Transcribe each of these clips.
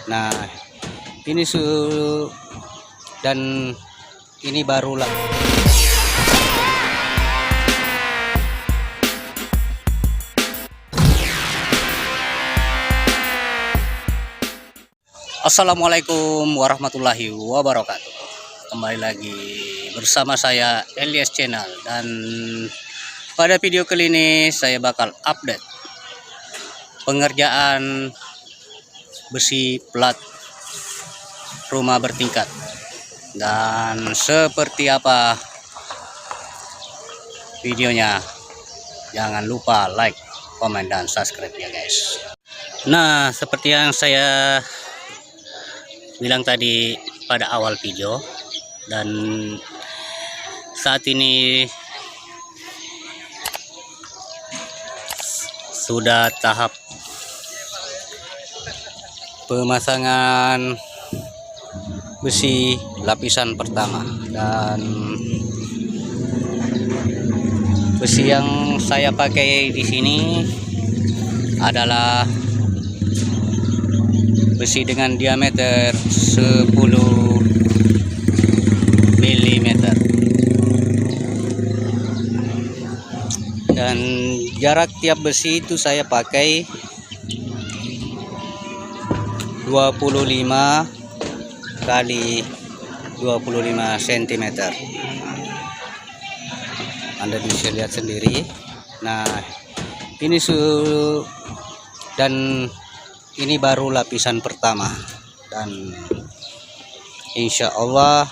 Nah, ini dan ini barulah. Assalamualaikum warahmatullahi wabarakatuh. Kembali lagi bersama saya Elias Channel, dan pada video kali ini saya bakal update pengerjaan besi plat rumah bertingkat. Dan seperti apa videonya, jangan lupa like, komen, dan subscribe ya guys. Nah, seperti yang saya bilang tadi pada awal video, dan saat ini sudah tahap pemasangan besi lapisan pertama, dan besi yang saya pakai di sini adalah besi dengan diameter 10 mm, dan jarak tiap besi itu saya pakai 25 kali 25 cm. Anda bisa lihat sendiri. Nah, ini dan ini baru lapisan pertama, dan insya Allah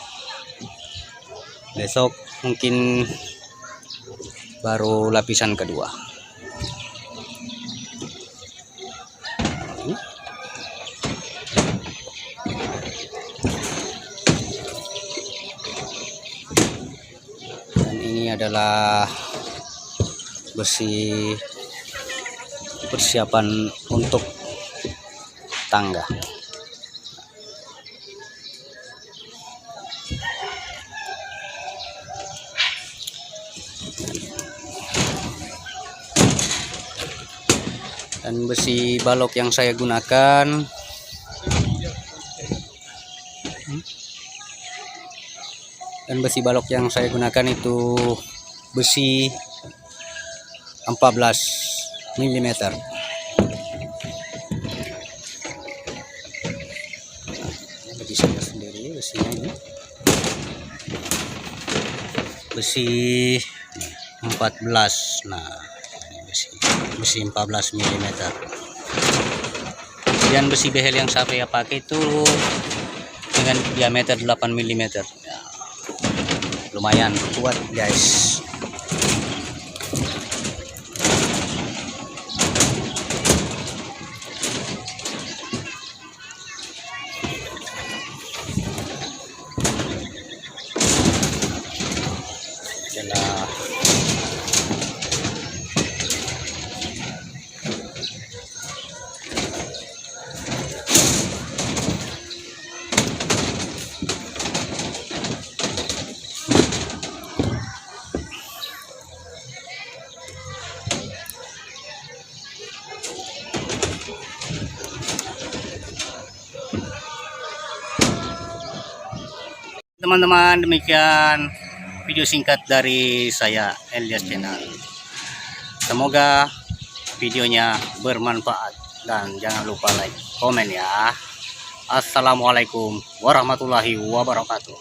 besok mungkin baru lapisan kedua. Dan ini adalah besi persiapan untuk tangga. Dan besi balok yang saya gunakan itu besi 14 mm. Bisa lihat sendiri besinya ini, besi 14. Nah, ini besi 14 mm. Dan besi behel yang saya pakai itu dengan diameter 8 mm. Ya, lumayan kuat guys. Teman-teman, demikian video singkat dari saya Elias Channel. Semoga videonya bermanfaat, dan jangan lupa like, komen ya. Assalamualaikum warahmatullahi wabarakatuh.